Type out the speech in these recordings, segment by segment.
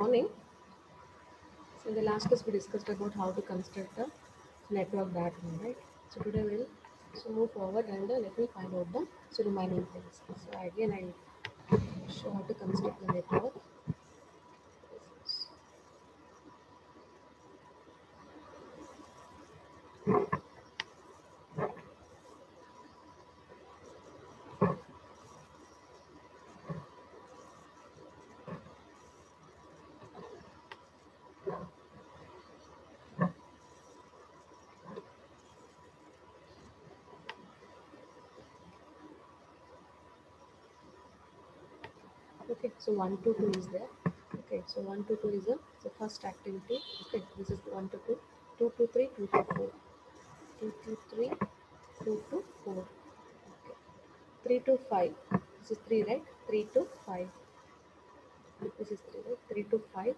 Morning. So in the last class we discussed about how to construct a network diagram, right? So today we'll move forward and let me find out the remaining things. So again I show how to construct the network. Okay, so 1 to 2 is there. Okay, so 1 to 2 is the first activity. Okay, this is 1 to 2, 2 to 3, 2 to 4, 2 to 3, 2 to 4. Okay, 3 to 5. This is 3, right? 3 to 5. This is 3, right? 3 to 5,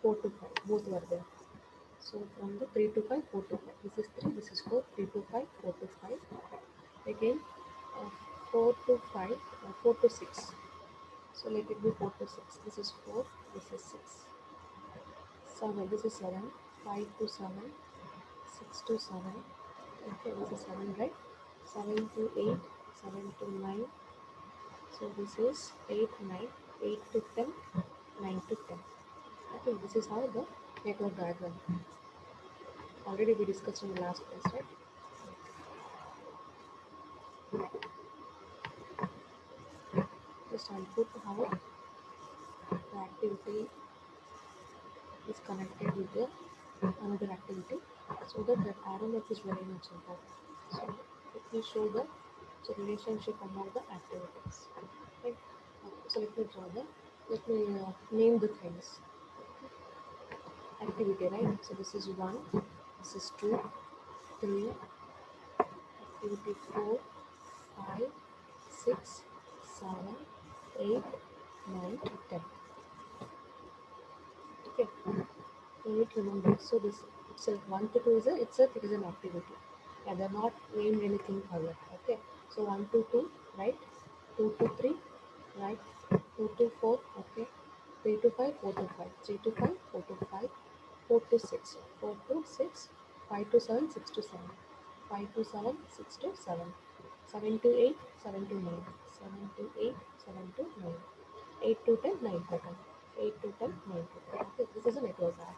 4 to 5. Both were there. So from the 3 to 5, 4 to 5. This is 3, this is 4, 3 to 5, 4 to 5. Again, uh, 4 to 5, 4 to 6. So let it be 4 to 6. This is 4, this is 6. 7, this is 7. 5 to 7, 6 to 7. Okay, this is 7, right? 7 to 8, 7 to 9. So this is 8, 9, 8 to 10, 9 to 10. Okay, this is how the network diagram. Already we discussed in the last class, right? Just I'll put how the activity is connected with the another activity so that the arrow map is very much important. So let me show the relationship among the activities. Right? So let me draw let me name the things. Activity, right? So this is 1, this is 2, 3, activity 4, 5, 6, 7, 8, 9, 10. Okay. You need to remember. So this itself 1 to 2 is itself it is an activity. Yeah, they're not named anything for it. Okay. So 1 to 2, right? 2 to 3, right? 2 to 4, okay. 3 to 5, 4 to 5. 3 to 5, 4 to 5. 4 to 6, 4 to 6. 5 to 7, 6 to 7. 5 to 7, 6 to 7. 7 to 8, 7 to 9. 7 to 8, 7 to 9. 8 to 10, 9 to 10. 8 to 10, 9 to 10. Okay, this is a network graph.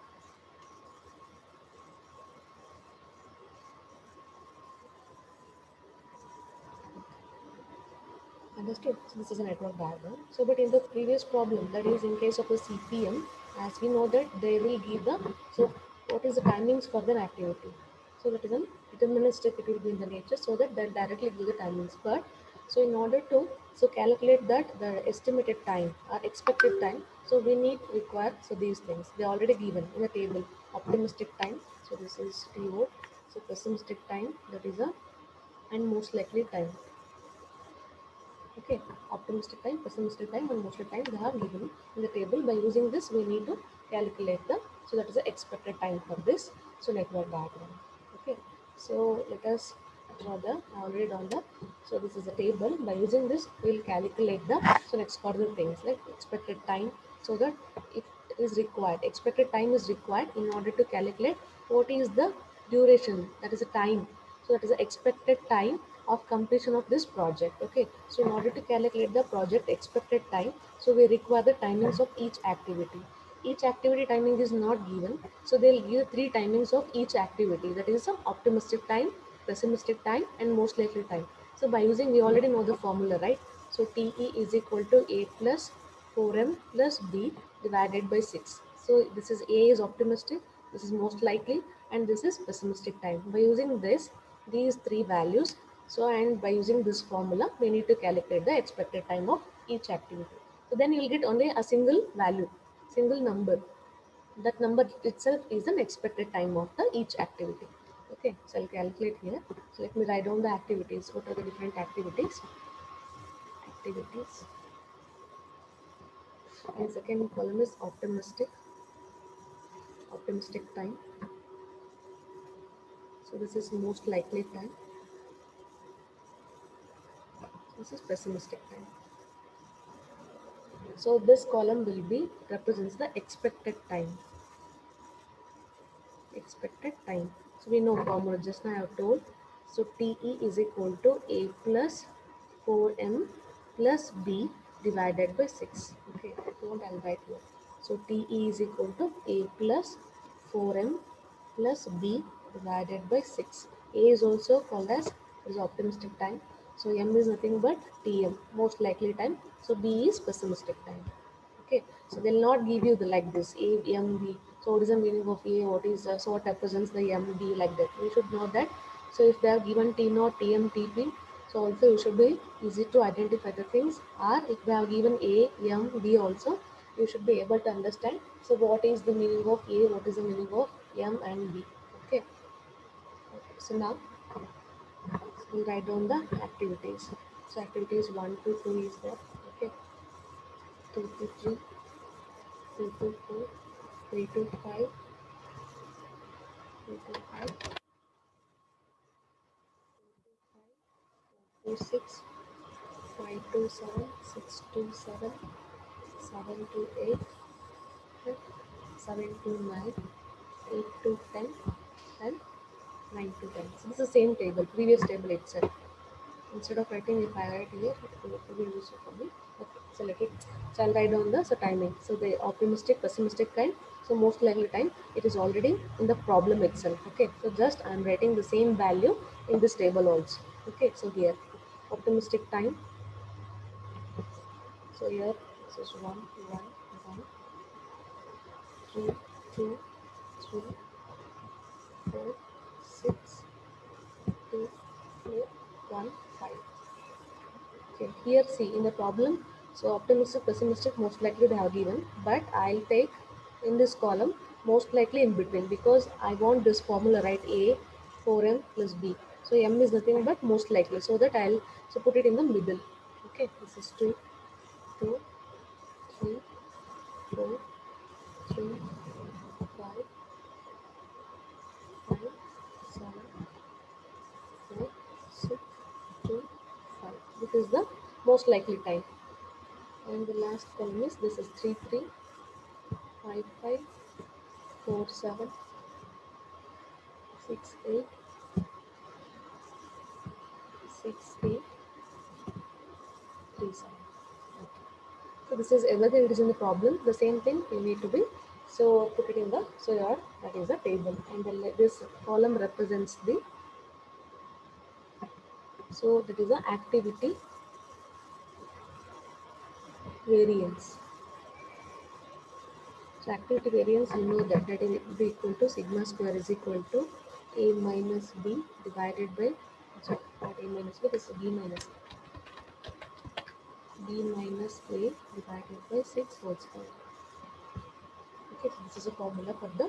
Understood. So this is a network diagram. So, but in the previous problem, that is in case of the CPM, as we know that they will give the, so what is the timings for the activity? So that is a deterministic, it will be in the nature, so that they'll directly give the timings. But, so in order to, so calculate that the estimated time or expected time, so we need require, so these things, they are already given in the table. Optimistic time, so this is TO, so pessimistic time, that is a, and most likely time. Okay, optimistic time, pessimistic time, and most of the time they have given in the table. By using this, we need to calculate the, so that is the expected time for this, so network diagram. Okay, so let us draw the, I already drawn the, so this is a table. By using this, we will calculate the, so next further things like expected time, so that it is required, expected time is required in order to calculate what is the duration, that is a time, so that is the expected time of completion of this project. Okay, so in order to calculate the project expected time, so we require the timings of each activity. Each activity timing is not given, so they'll give three timings of each activity, that is some optimistic time, pessimistic time, and most likely time. So by using, we already know the formula, right? So te is equal to a plus 4m plus b divided by 6. So this is a is optimistic, this is most likely, and this is pessimistic time. By using this, these three values, so and by using this formula, we need to calculate the expected time of each activity. So then you will get only a single value, single number. That number itself is an expected time of the each activity. Okay, so I'll calculate here. So let me write down the activities. What are the different activities? Activities. And second column is optimistic. Optimistic time. So this is most likely time. This is pessimistic time. So this column will be represents the expected time. Expected time. So we know formula just now I have told. So TE is equal to A plus 4M plus B divided by 6. Okay, if you want I'll write here. So TE is equal to A plus 4M plus B divided by 6. A is also called as is optimistic time. So M is nothing but TM, most likely time. So B is pessimistic time. Okay, so they'll not give you the like this A M B. So what is the meaning of A? What is so what represents the M B like that? You should know that. So if they have given T naught, T M, T P, so also you should be easy to identify the things. Or if they have given A M B also, you should be able to understand. So what is the meaning of A? What is the meaning of M and B? Okay. So now we'll write down the activities. So activities 1 to 2 is there. Okay. 2 to 3, 2 to 4, 3 to 5, 3 to 5, 4 to 6, 5 to 7, 6 to 7, 7 to 8, 7 to 9, 8 to 10, and 9 to 10. So this is the same table, previous table itself. Instead of writing if I write here, it will be useful for me. Okay, so let it. So I'll write down the timing. So the optimistic, pessimistic kind. So most likely time it is already in the problem itself. Okay, so just I'm writing the same value in this table also. Okay, so here optimistic time. So here this is 1, 3, 2, 3, 4, 6, 2, 4, 1, 5. Okay, here see in the problem, so optimistic, pessimistic, most likely they have given, but I'll take in this column most likely in between because I want this formula right A 4M plus B. So M is nothing but most likely, so that I'll so put it in the middle. Okay, this is 2, 2, 3, 4, 3, 5, 5, 7, 4, 6, 2, 5. This is the most likely time. And the last column is this is 3, 3, 5, 5, 4, 7, 6, 8, 6, 8, 3, 7. Okay. So this is everything it is in the problem. The same thing you need to be. So put it in the so your that is the table, and then this column represents the so that is the activity variance. So activity variance you know that that is be equal to sigma square is equal to a minus b divided by sorry not a minus b this is b minus a divided by 6 whole square. Okay, so this is a formula for the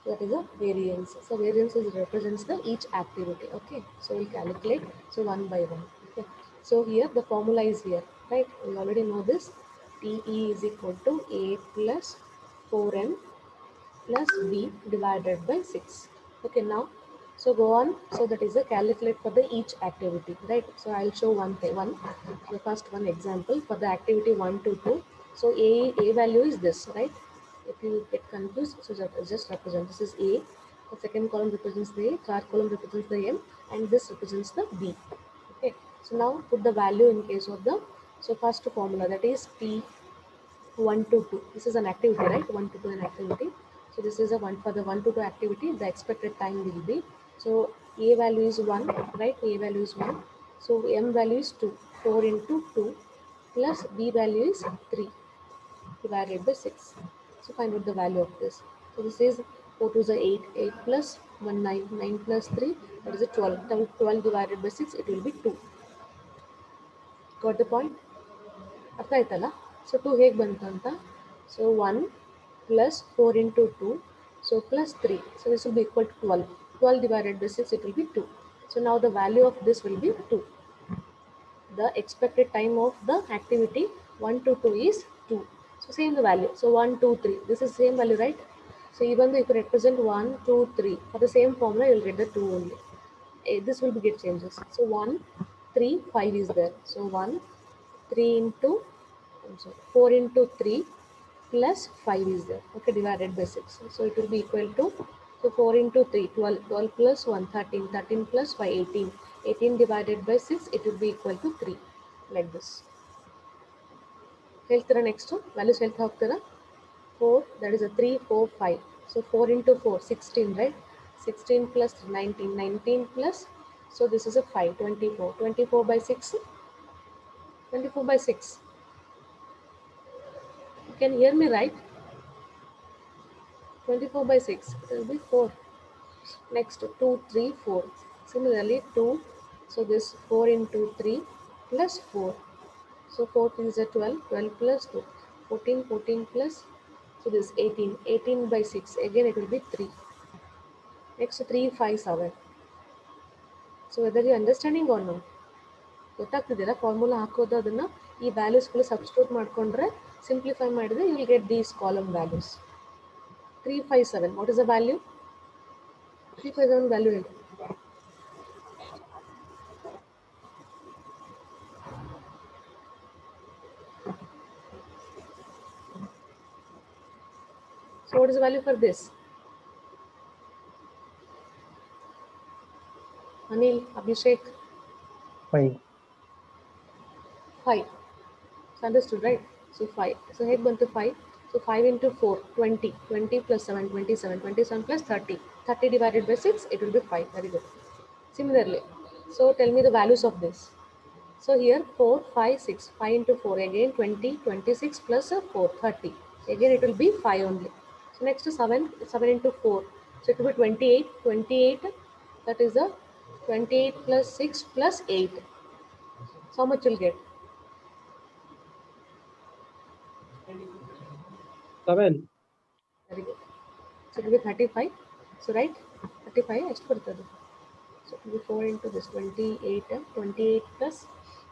that is a variance. So variance is represents the each activity. Okay, so we'll calculate so one by one. Okay, so here the formula is here, right? We already know this. TE is equal to A plus 4M plus B divided by 6. Okay, now so go on. So that is a calculate for the each activity, right? So I'll show one the first one example for the activity 1 to 2. So A value is this, right? If you get confused, so just represent this is A. The second column represents the A, third column represents the M, and this represents the B. Okay. So now put the value in case of the so first formula that is P 1 to 2. This is an activity, right? 1 to 2 an activity. So this is a one for the 1 to 2 activity. The expected time will be so A value is 1, right? A value is 1. So M value is 2. 4 into 2 plus B value is 3 divided by 6. So find out the value of this. So this is 4 to the 8. 8 plus 1 9. 9 plus 3 that is a 12. 12 divided by 6 it will be 2. Got the point? ಅರ್ಥ ಆಯ್ತಲ್ಲ so 2 ಹೇಗೆ ಬಂತು ಅಂತ so 1 plus 4 into 2 so plus 3 so this will be equal to 12 12 divided by 6 it will be 2 so now the value of this will be 2 the expected time of the activity 1 to 2 is 2 so same the value so 1 2 3 this is same value right so even though if you represent 1 2 3 for the same formula you'll get the 2 only this will be get changes so 1 3 5 is there so 1 3 into I'm sorry, 4 into 3 plus 5 is there, okay, divided by 6. So it will be equal to, so 4 into 3, 12, 12 plus 1, 13, 13 plus 5, 18. 18 divided by 6, it will be equal to 3, like this. Heltira next, values health hoಗ್ತೀರಾ? 4, that is a 3, 4, 5. So 4 into 4, 16, right? 16 plus 19, 19 plus, so this is a 5, 24. 24 by 6, 24 by 6. You can hear me, right? 24 by 6, it will be 4. Next, 2, 3, 4. Similarly, 2, so this 4 into 3 plus 4. So 4 is a 12, 12 plus 2, 14, 14 plus, so this 18, 18 by 6. Again, it will be 3. Next, 3, 5, 7. So whether you're understanding or not, ಗೊತ್ತಾಗ್ತಿದ್ದೀರಾ formula ಹಾಕೋದು ಅದನ್ನು ಈ ವ್ಯಾಲ್ಯೂಸ್ಗಳು substitute ಮಾಡಿಕೊಂಡ್ರೆ simplify ಮಾಡಿದ್ರೆ you will get these column values 357 what is the value 357 value ಹೇಳಿ so what is the value for this Anil Abhishek 5. 5 so understood right so 5 so head bantu 5 so 5 into 4 20 20 plus 7 27 27 plus 30 30 divided by 6 it will be 5 very good similarly so tell me the values of this so here 4 5 6 5 into 4 again 20 26 plus 4 30 again it will be 5 only so next to 7 7 into 4 so it will be 28 28 that is a 28 plus 6 plus 8 so how much you'll get 7. very good so it will be 35 so right 35 ಎಷ್ಟು ಬರ್ತದೆ so it will be 4 into this 28 28 plus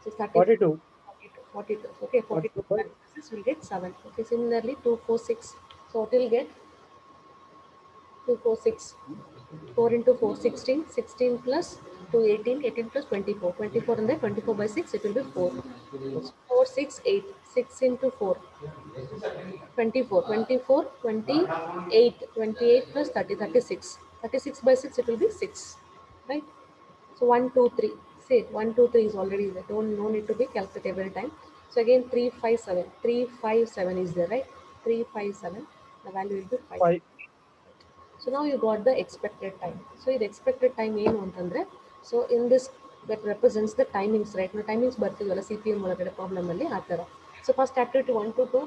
so 35 42. 42 42 okay 42 45. this will get 7 okay similarly 2 4 6 so what will get 2 4 6 4 into 4 16 16 plus 2 18 18 plus 24 24 and then 24 by 6 it will be 4 so 4 6 8 6 into 4 24 24 28 28 plus 30 36 36 by 6 it will be 6 right so 1 2 3 say 1 2 3 is already there don't no need to be calculated every time so again 357 357 is there right 357 the value will be 5 5. so now you got the expected time so the expected time ಏನು ಅಂತಂದ್ರೆ so in this that represents the timings right now timings ಬರ್ತಿದ್ವಲ್ಲ CPM ಒಳಗಡೆ problem ಅಲ್ಲಿ ಆ ಥರ so first activity 1 to 2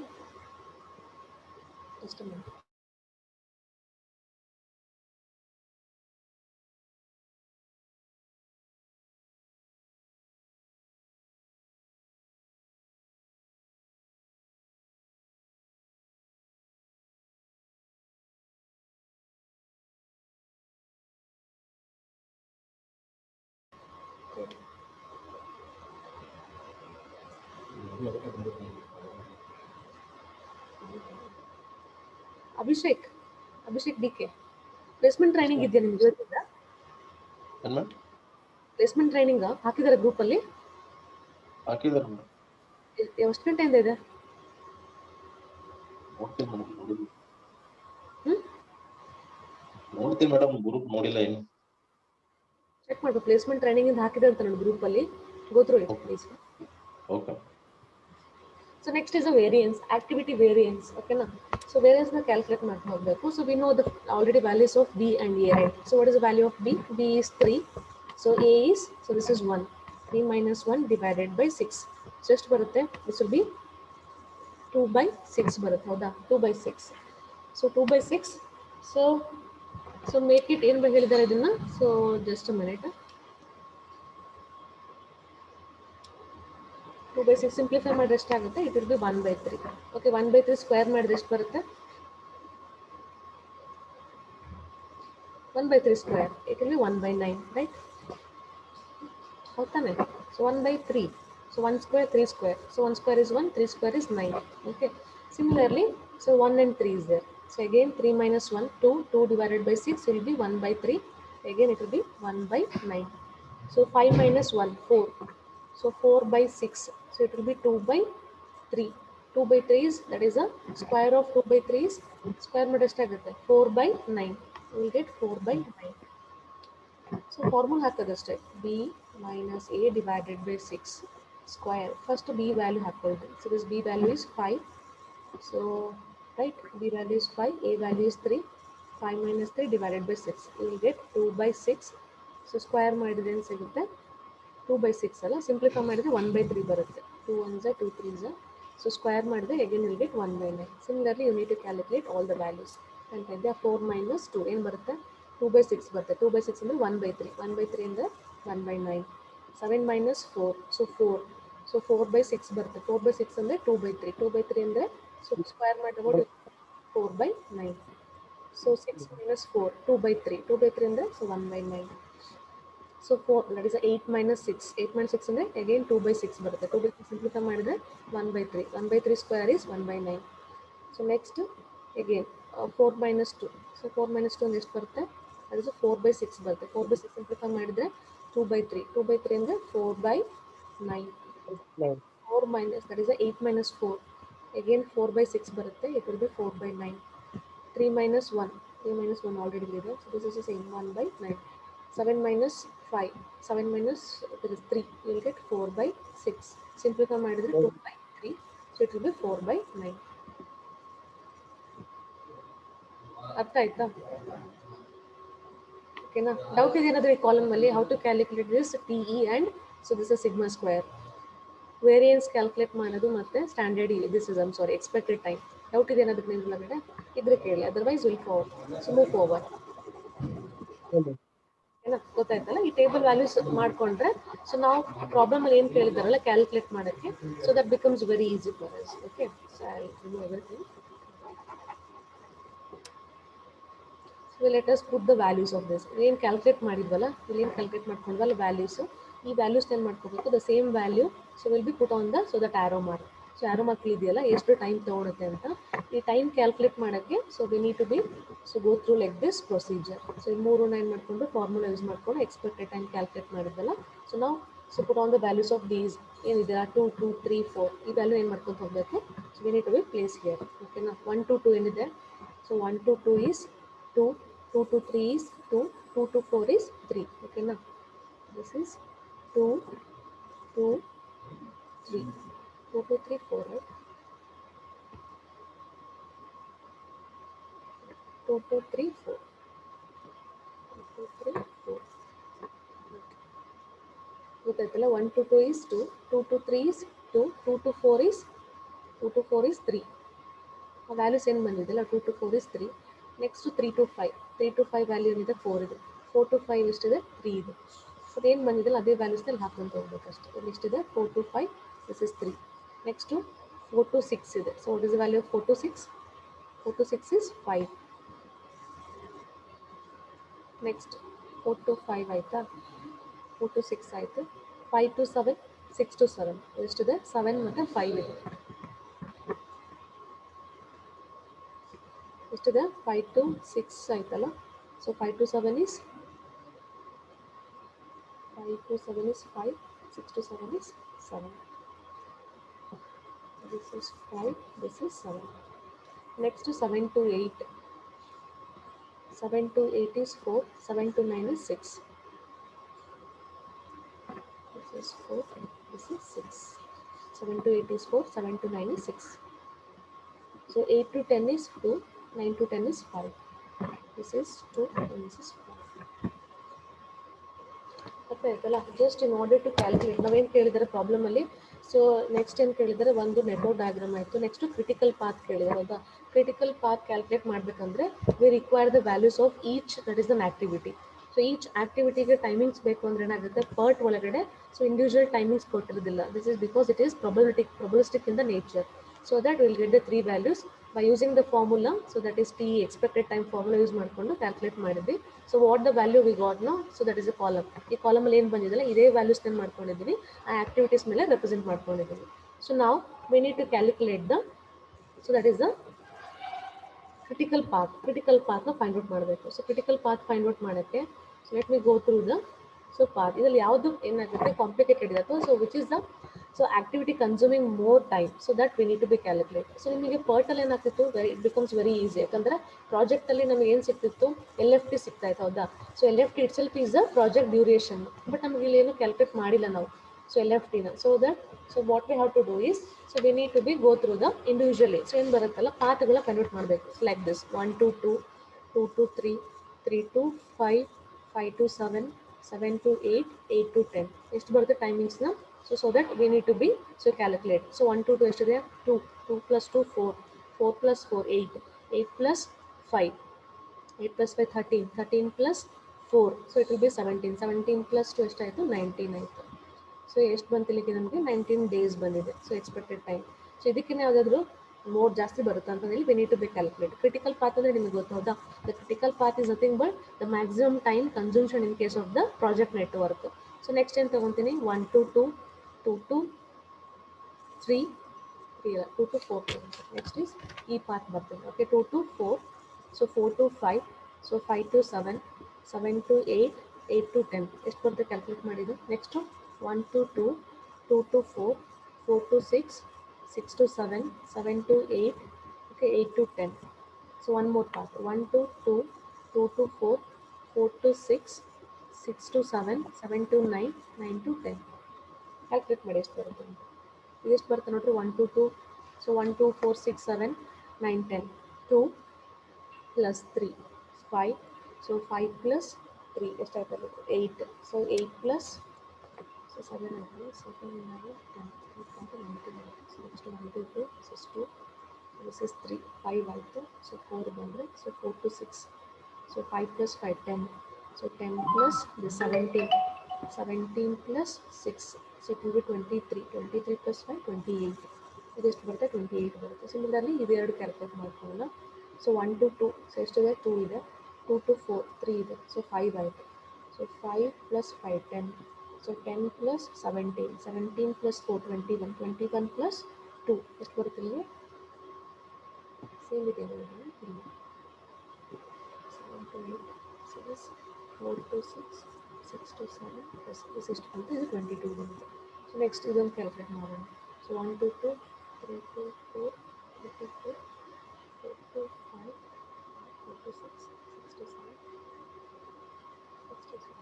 just a minute Abhishek Abhishek DK placement training ಇದೆಯಾ ನಿಮ್ಗೆ ಇವತ್ತಿಂದ placement training ಹಾಕಿದ್ದಾರೆ ಗ್ರೂಪಲ್ಲಿ ಹಾಕಿದಾರೆ ಎಷ್ಟು ಗಂಟೆಯಿಂದ ಇದೆ ನೋಡ್ತೀನಿ ಮೇಡಮ್ ಗ್ರೂಪ್ ನೋಡಿಲ್ಲ ಏನು ಚೆಕ್ ಮಾಡ್ಬೇಕು ಪ್ಲೇಸ್ಮೆಂಟ್ ಟ್ರೈನಿಂಗ್ ಇಂದ ಹಾಕಿದೆ ಅಂತ ನೋಡಿ ಗ್ರೂಪಲ್ಲಿ ಗೊತ್ತು it please okay so next is a variance activity variance ಓಕೆನಾ ಸೊ ವೇರಿಯನ್ಸ್ನ ಕ್ಯಾಲ್ಕುಲೇಟ್ ಮಾಡ್ತಾ ಹೋಗಬೇಕು so we know the already values of B and A right so what is the value of B is 3 so A is so this is 1 3 minus 1 divided by 6 so ಎಷ್ಟು ಬರುತ್ತೆ this will B 2 by 6 ಬರುತ್ತೆ ಹೌದಾ 2 by 6 so 2 by 6 so make it ಏನು ಹೇಳಿದ್ದಾರೆ ಇದನ್ನ so just a minute 2 by 6 simplify ಮಾಡಿದ್ರೆ ಎಷ್ಟಾಗುತ್ತೆ it will be 1 by 3 okay 1 by 3 square ಮಾಡಿದ್ರೆ ಎಷ್ಟು ಬರುತ್ತೆ 1 by 3 square it will be 1 by 9 right ಹೌದಾನೆ so 1 by 3 so 1 square 3 square so 1 square is 1 3 square is 9 okay similarly so 1 and 3 is there so again 3 minus 1 2 2 divided by 6 will be 1 by 3 again it will be 1 by 9 so 5 minus 1 4 so 4 by 6 so it will be 2 by 3 2/3 is, that is a square of 2/3 is square ಮಾಡಿ ಎಷ್ಟಾಗುತ್ತೆ 4/9. You will get 4/9. So formula ಹಾಕೋದಷ್ಟೇ b minus a divided by 6 square. First b value ಹಾಕೊಳ್ಳಿ. So this b value is 5. So right, b value is 5, a value is 3. 5 minus 3 divided by 6. You will get 2/6. So square ಮಾಡಿದ್ರೆ ಏನು ಸಿಗುತ್ತೆ 2/6 ಅಲ್ಲ, simplify ಮಾಡಿದ್ರೆ 1/3 ಬರುತ್ತೆ. 2 1s are 2 3s are. So square ಮಾಡಿದ್ರೆ again you will get 1/9. Similarly you need to calculate all the values. And then 4 minus 2 ಏನು ಬರುತ್ತೆ 2/6 ಬರುತ್ತೆ. 2/6 ಅಂದರೆ 1/3. 1/3 ಅಂದರೆ 1/9. 7 minus 4, so 4. So 4/6 ಬರುತ್ತೆ. 4/6 ಅಂದರೆ 2/3. 2/3 ಅಂದರೆ so square ಮಾಡಿದ್ರೆ 4/9. So 6 minus 4, 2/3. 2/3 ಅಂದರೆ so 1/9. So 4, that is 8 minus 6. 8 minus 6 ಅಂದರೆ again 2/6 ಬರುತ್ತೆ. 2/6 ಸಿಂಪ್ಲಿಫೈ ಮಾಡಿದ್ರೆ 1/3. 1/3 square is 1/9. So next again 4 minus 2. So 4 minus 2 ಅಂದರೆ ಎಷ್ಟು ಬರುತ್ತೆ, that is 4/6 ಬರುತ್ತೆ. 4/6 ಸಿಂಪ್ಲಿಫೈ ಮಾಡಿದ್ರೆ 2/3. 2/3 ಅಂದರೆ 4/9. 4 minus, that is 8 minus 4. Again 4/6 ಬರುತ್ತೆ. It will be 4/9. 3 minus 1. 3 minus 1 already there. So this is the same 1/9. 7 minus 5. 7 minus, there is 3. You will get 4/6. Simplify ಮಾಡಿದ್ರೆ 2/3. So it will be 4/9. ಅರ್ಥ ಆಯ್ತಾ? ಓಕೆನಾ? Doubt ಇದೆ ಏನಾದರೂ ಈ ಕಾಲಮ್ ಅಲ್ಲಿ how to calculate this TE and so this is sigma square. Variance calculate ಮಾಡೋದು ಮತ್ತೆ standard this is sorry expected time. Doubt ಇದೆ ಏನಾದರೂ ನಿಮ್ಮ ಒಳಗಡೆ ಇದ್ರೆ ಕೇಳಿ, otherwise will forward. So move forward. ಏನೋ ಗೊತ್ತಾಯ್ತಲ್ಲ, ಈ ಟೇಬಲ್ ವ್ಯಾಲ್ಯೂಸ್ ಮಾಡ್ಕೊಂಡ್ರೆ ಸೊ ನಾವು ಪ್ರಾಬ್ಲಮ್ ಅಲ್ಲಿ ಏನು ಕೇಳಿದಾರಲ್ಲ ಕ್ಯಾಲ್ಕುಲೇಟ್ ಮಾಡೋಕ್ಕೆ, so that becomes very easy for us. Okay, so I remove everything. So let us put the values of this. ಏನು ಕ್ಯಾಲ್ಕುಲೇಟ್ ಮಾಡಿದ್ವಲ್ಲ, ಇಲ್ಲಿ ಏನು ಕ್ಯಾಲ್ಕುಲೇಟ್ ಮಾಡ್ಕೊಂಡ್ವಲ್ಲ ವ್ಯಾಲ್ಯೂಸು, ಈ ವ್ಯಾಲ್ಯೂಸ್ ಏನು ಮಾಡ್ಕೋಬೇಕು, the same value so will be put on the so that arrow mark. So arrow mark ಇದೆಯಲ್ಲ ಎಷ್ಟು ಟೈಮ್ ತೊಗೊಳುತ್ತೆ ಅಂತ, ಈ ಟೈಮ್ ಕ್ಯಾಲ್ಕುಲೇಟ್ ಮಾಡೋಕ್ಕೆ so we need to be so go through like this procedure. So ಈ ಮೂರನ್ನ ಏನು ಮಾಡಿಕೊಂಡು ಫಾರ್ಮುಲಾ ಯೂಸ್ ಮಾಡಿಕೊಂಡು ಎಕ್ಸ್ಪೆಕ್ಟೆಡ್ ಟೈಮ್ ಕ್ಯಾಲ್ಕುಲೇಟ್ ಮಾಡಿದ್ವಲ್ಲ, ಸೊ ನಾವು so put on the values of these ಏನಿದೆ 2 2 3 4 ಈ ವ್ಯಾಲ್ಯೂ ಏನು ಮಾಡ್ಕೊಂಡು ಹೋಗಬೇಕು. So we need to be place here. ಓಕೆನಾ? 1 to 2 ಏನಿದೆ, so 1 to 2 is 2, 2 to 3 is 2, 2 to 4 is 3. ಓಕೆನಾ? This is 2 2 3, 2 2 3 4, right? 2 2 3 4, 2 2 3 4. ಗೊತ್ತಾಯ್ತಲ್ಲ? 1 to 2 is 2, 2 to 3 is 2, 2 to 4 is 3. ಆ ವ್ಯಾಲ್ಯೂಸ್ ಏನು ಬಂದಿದೆಯಲ್ಲ 2 to 4 is 3. Next 3 to 5, 3 to 5 value ಏನಿದೆ 4 ಇದೆ. 4 to 5 ಎಷ್ಟಿದೆ 3 ಇದೆ. ಅದೇನು ಬಂದಿದ್ದಲ್ಲ ಅದೇ ವ್ಯಾಲ್ಯೂಸ್ನಲ್ಲಿ ಹಾಕೊಂತ ಹೋಗ್ಬೇಕಷ್ಟೆ. ಇಲ್ಲಿ ಎಷ್ಟಿದೆ 4 to 5, this is 3. Next 4 to 6 ಇದೆ. So what is the value of 4 to 6? 4 to 6 is 5. Next 4 to 5 ಆಯಿತಾ, 4 to 6 ಆಯಿತು. 5 to 7, 6 to 7 ಎಷ್ಟಿದೆ 7 ಮತ್ತು 5 ಇದೆ. ಎಷ್ಟಿದೆ 5 to 6 ಆಯ್ತಲ್ಲ. So 5 to 7 is 5 to 7 is 5, 6 to 7 is 7. This is 5, this is 7. Next 7 to 8. 7 to 8 is 4, 7 to 9 is 6. This is 4, this is 6. 7 to 8 is 4, 7 to 9 is 6. So 8 to 10 is 2, 9 to 10 is 5. This is 2 and this is 5. ಗೊತ್ತಾಯ್ತಲ್ಲ? Just in order to calculate ನಾವೇನು ಕೇಳಿದ್ದಾರೆ ಪ್ರಾಬ್ಲಮಲ್ಲಿ. So next ಏನು ಕೇಳಿದ್ದಾರೆ, ಒಂದು network diagram ಆಯಿತು. Next critical path ಕೇಳಿದ್ದಾರೆ ಹೌದಾ. ಕ್ರಿಟಿಕಲ್ ಪಾತ್ ಕ್ಯಾಲ್ಕುಲೇಟ್ ಮಾಡಬೇಕಂದ್ರೆ we require the values of each, that is an activity. So each ಆಕ್ಟಿವಿಟಿಗೆ ಟೈಮಿಂಗ್ಸ್ ಬೇಕು ಅಂದರೆ ಏನಾಗುತ್ತೆ, ಪರ್ಟ್ ಒಳಗಡೆ ಸೊ ಇಂಡಿವಿಜುವಲ್ ಟೈಮಿಂಗ್ಸ್ ಕೊಟ್ಟಿರೋದಿಲ್ಲ. This is because it is probabilistic in the nature. So that we'll get the 3 values by using the formula. So that is TE, expected time formula use ಮಾಡಿಕೊಂಡು calculate ಮಾಡಿದ್ವಿ. So what the value we got no, so that is a column. ಈ ಕಾಲಮಲ್ಲಿ ಏನು ಬಂದಿದ್ದಲ್ಲ ಇದೇ values ನಾನು ಮಾಡ್ಕೊಂಡಿದ್ದೀನಿ, ಆ ಆಕ್ಟಿವಿಟೀಸ್ ಮೇಲೆ ರೆಪ್ರೆಸೆಂಟ್ ಮಾಡ್ಕೊಂಡಿದ್ದೀನಿ. ಸೊ ನಾವು we need to calculate the, so that is the critical ಪಾತ್ನ ಫೈಂಡ್ ಔಟ್ ಮಾಡಬೇಕು. So critical path find out ಮಾಡೋಕ್ಕೆ so let me go through the so path. ಇದರಲ್ಲಿ ಯಾವುದು ಏನಾಗುತ್ತೆ ಕಾಂಪ್ಲಿಕೇಟೆಡ್ ಇದೆ ಅಥವಾ so which is the so activity consuming more time, so that we need to be calculate. So ನಿಮಗೆ ಪರ್ಟಲ್ಲಿ ಏನಾಗ್ತಿತ್ತು, it becomes very easy. ಯಾಕಂದರೆ ಪ್ರಾಜೆಕ್ಟಲ್ಲಿ ನಮಗೆ ಏನು ಸಿಗ್ತಿತ್ತು, LFT ಸಿಗ್ತಾ ಇತ್ತು, ಹೌದಾ. So LFT itself is a project duration, but ನಮಗೆ ಇಲ್ಲಿ ಏನು ಕ್ಯಾಲ್ಕುಲೇಟ್ ಮಾಡಿಲ್ಲ ನಾವು. ಸೊ LFTನ, so what we have to do is, so we need to be go through the individually. So ಏನು ಬರುತ್ತಲ್ಲ, ಪಾತ್ಗಳ ಕನ್ವರ್ಟ್ ಮಾಡಬೇಕು. Like this 1 to 2, 2 to 3, 3 to 5, 5 to 7, 7 to 8, 8 to 10. ಎಷ್ಟು ಬರುತ್ತೆ ಟೈಮಿಂಗ್ಸ್ನ. So that we need to be calculate. So 1 to 2 ಎಷ್ಟಿದೆ, 2, 2 plus 2 4, 4 plus 4 8, 8 plus 5, 8 plus 5 13, 13 plus 4, so it will B 17, 17 plus 2 ಎಷ್ಟಾಯಿತು, 19 ಆಯಿತು. ಸೊ ಎಷ್ಟು ಬಂತು ಇಲ್ಲಿಗೆ, ನಮಗೆ 19 days ಬಂದಿದೆ. So expected time. ಸೊ ಇದಕ್ಕಿಂತ ಯಾವುದಾದ್ರೂ ಮೋರ್ ಜಾಸ್ತಿ ಬರುತ್ತೆ ಅಂತ ಹೇಳಿ we need to be calculate. Critical path ಅಂದರೆ ನಿಮಗೆ ಗೊತ್ತೌದಾ, the critical path is nothing but the maximum time consumption in case of the project network. So next ಏನು ತೊಗೊತೀನಿ, 1 to 2, 2 to 3, 2 to 4. Next is ಈ ಪಾತ್ ಬರ್ತದೆ. Okay, 2 to 4, so 4 to 5, so 5 to 7, 7 to 8, 8 to 10. ಎಷ್ಟು ಬರುತ್ತೆ calculate ಮಾಡಿದ್ದು. Next 1 to 2, 2 to 4, 4 to 6, 6 to 7, 7 to 8, okay, 8 to 10. So one more part, 1 to 2, 2 to 4, 4 to 6, 6 to 7, 7 to 9, 9 to 10. Calculate ಮಾಡಿ ಎಷ್ಟು ಬರುತ್ತೆ ಅಂತ. ಇದೆಷ್ಟು ಬರುತ್ತೆ ನೋಡ್ರಿ, 1 to 2, so 1 2 4 6 7 9 10, 2 plus 3 5, so 5 plus 3 ಎಷ್ಟಾಗ್ತದೆ, 8, ಸೊ 8 plus, ಸೊ 7 ಆಗಿದೆ, 7 9 10, 19, so next 1 to 2, so 2, this is 3, 5 ಆಯಿತು. ಸೊ 4 ಬಂದರೆ, so 4 to 6, so 5 plus 5 10, so 10 plus this 17, 17 plus 6, so it will be 23, 23 plus 5 28. ಇದೆಷ್ಟು ಬರುತ್ತೆ, 28 ಬರುತ್ತೆ. ಸಿಮಿಲರ್ಲಿ ಇವೆರಡು ಕ್ಯಾಲ್ಕುಲೇಟ್ ಮಾಡ್ಕೊಳ್ಳೋಣ. ಸೊ 1 to 2, ಸೊ ಎಷ್ಟಿದೆ, 2 ಇದೆ. 2 to 4 3 ಇದೆ, ಸೊ 5 ಆಯಿತು. So 5 plus 5 10, so 10 plus 17, 17 plus 4 21, 21 plus 2 ಎಷ್ಟು ಬರುತ್ತೆ ಇಲ್ಲಿ, ಸೇಮ್ ಇದೆ ನೋಡಿ ಇಲ್ಲಿ 7 to 8, so this 4 to 6, 6 to 7 plus this ಎಷ್ಟು ಬಂತು, ಇದು 22 ಬಂತು. ಸೊ ನೆಕ್ಸ್ಟ್ ಇದೊಂದು ಕ್ಯಾಲ್ಕುಲೇಟ್ ಮಾಡೋಣ. So 1 to 2, 3 to 4, 3 to 4, 4 to 5, 4 to 6, 6 to 7, 6 to 7,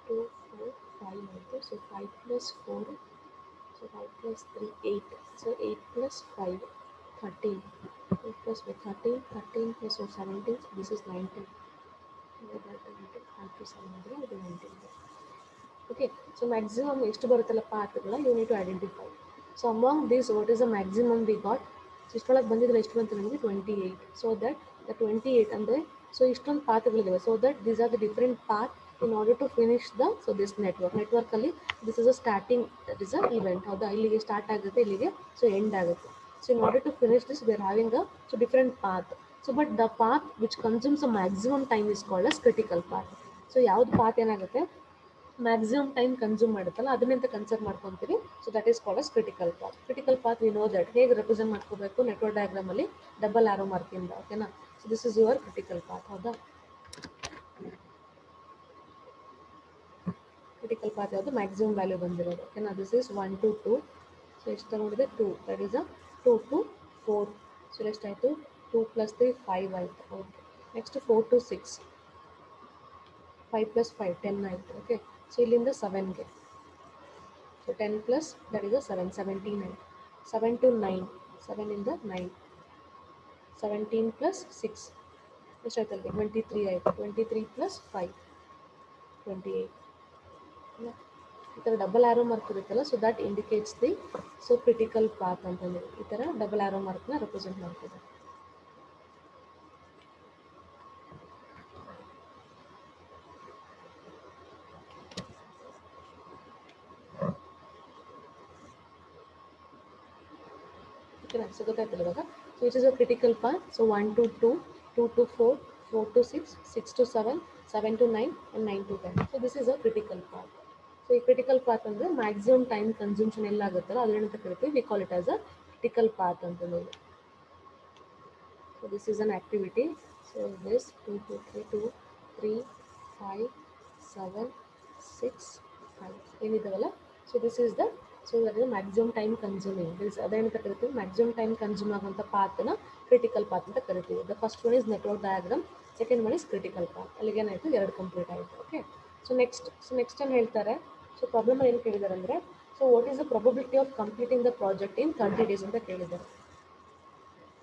2 4 5 ಆಯಿತು. So 5 plus 4, so 5 plus 3 8, so 8 plus 5 13, 8 plus 5 13, 13 plus 4 17, so this is 19. 5 to 7 ಅಂದರೆ ಇದು 19. ಓಕೆ, ಸೊ ಮ್ಯಾಕ್ಸಿಮಮ್ ಎಷ್ಟು ಬರುತ್ತಲ್ಲ ಪಾತ್ಗಳ, you need to identify. So among this what is the maximum we got. So ಇಷ್ಟೊಳಗೆ ಬಂದಿದ್ರೆ ಎಷ್ಟು ಬಂತು ನಮಗೆ, 28. ಸೊ ದಟ್ ದ 28 ಅಂದರೆ, ಸೊ ಇಷ್ಟೊಂದು ಪಾತ್ಗಳಿವೆ. So that these are the different path in order to finish the, so this ನೆಟ್ವರ್ಕಲ್ಲಿ this is a starting, that is a event, ಹೌದಾ. ಇಲ್ಲಿಗೆ ಸ್ಟಾರ್ಟ್ ಆಗುತ್ತೆ, ಇಲ್ಲಿಗೆ ಸೊ ಎಂಡ್ ಆಗುತ್ತೆ. So in order to finish this we are having a so different path. So but the path which consumes a maximum time is called as critical path. So ಯಾವ್ದು path ಏನಾಗುತ್ತೆ, maximum time consume ಮಾಡುತ್ತಲ್ಲ ಅದನ್ನೆಂತ consider ಮಾಡ್ಕೊತೀವಿ. So that is called as critical path. Critical path V know that ಹೇಗೆ represent ಮಾಡ್ಕೋಬೇಕು, network ಡಯಾಗ್ರಾಮಲ್ಲಿ double ಆರೋ ಮಾರ್ಕಿಂದ, ಓಕೆನಾ. So this is your critical path, ಹೌದಾ. Critical path ಯಾವುದು, maximum value ಬಂದಿರೋದು, ಓಕೆನಾ. ದಿಸ್ ಇಸ್ 1 to 2, ಸೊ ಎಷ್ಟು ತಗೊಂಡಿದೆ 2, that is a 2 to 4, so ಎಷ್ಟಾಯಿತು, 2 plus 3 5 ಆಯಿತು. ಓಕೆ, ನೆಕ್ಸ್ಟ್ 4 to 6, 5 plus 5 10 ಆಯಿತು. ಓಕೆ, ಸೊ ಇಲ್ಲಿಂದ 7ಗೆ, so 10 plus that is a 7, 17 ಆಯಿತು. 7 to 9, 7 ಇಂದ 9, 17 plus 6 ಎಷ್ಟಾಯ್ತು ಅಲ್ಲಿಗೆ, 23 ಆಯಿತು. 23 plus 5 28. ಈ ಥರ ಡಬಲ್ ಆರೋ ಮಾರ್ಕ್ ಇರುತ್ತಲ್ಲ, so that indicates the so critical path ಅಂತಂದರೆ ಈ ಥರ ಡಬಲ್ ಆರೋ ಮಾರ್ಕ್ನ ರೆಪ್ರೆಸೆಂಟ್ ಮಾಡ್ತದೆ. ಓಕೆನಾ, ಸೊ ಗೊತ್ತಾಯ್ತಲ್ಲ ಇವಾಗ. So it is a critical path. So 1 to 2, 2 to 4, 4 to 6, 6 to 7, 7 to 9 and 9 to 10. So this is a critical path. So ಈ critical path ಅಂದರೆ maximum time consumption ಎಲ್ಲಾಗುತ್ತಲ್ಲ ಅದೇನಂತ ಕರಿತೀವಿ, we call it as a critical path ಅಂತ ಹೇಳಿ. So this is an activity. So this 2 2 3 2 3 5 7 6 5 ಏನಿದಾವಲ್ಲ. So this is the, so that is maximum time consuming. This ಅದೇನಂತ ಕರಿತೀವಿ, ಮ್ಯಾಕ್ಸಿಮಮ್ ಟೈಮ್ ಕನ್ಸ್ಯೂಮ್ ಆಗುವಂಥ ಪಾತ್ನ critical path ಅಂತ ಕರಿತೀವಿ. The first one is network diagram, second one is critical path. ಅಲ್ಲಿಗೆ ಏನಾಯಿತು, 2 complete ಆಯಿತು. Okay, so next ಏನು ಹೇಳ್ತಾರೆ, ಸೊ ಪ್ರಾಬ್ಲಮ್ ಏನು ಕೇಳಿದ್ದಾರೆ ಅಂದರೆ, so what is the probability of completing the project in 30 days ಅಂತ ಕೇಳಿದ್ದಾರೆ.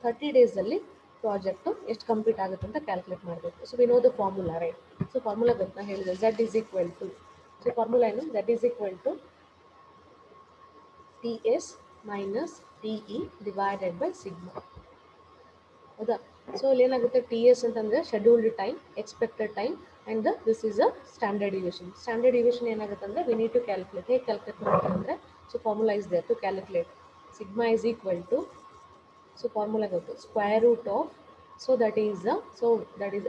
30 ಡೇಸಲ್ಲಿ ಪ್ರಾಜೆಕ್ಟು ಎಷ್ಟು ಕಂಪ್ಲೀಟ್ ಆಗುತ್ತೆ ಅಂತ ಕ್ಯಾಲ್ಕುಲೇಟ್ ಮಾಡಬೇಕು. So we know the formula, right? So formula ಗೊತ್ತಾ ಹೇಳಿದೆ, Z is equal to, so formula ಏನು, Z is equal to TS minus TE divided by sigma. ಹೌದಾ? ಸೊ ಇಲ್ಲಿ ಏನಾಗುತ್ತೆ, TS ಅಂತಂದರೆ scheduled time, expected time, and this is a standard division. Standard division ಏನಾಗುತ್ತೆ ಅಂದರೆ, we need to calculate. ಹೇಗೆ calculate ಮಾಡ್ತಾರೆ ಅಂದರೆ, so formula is there to calculate. Sigma is equal to, so formula ಗೊತ್ತು, square root of, so that is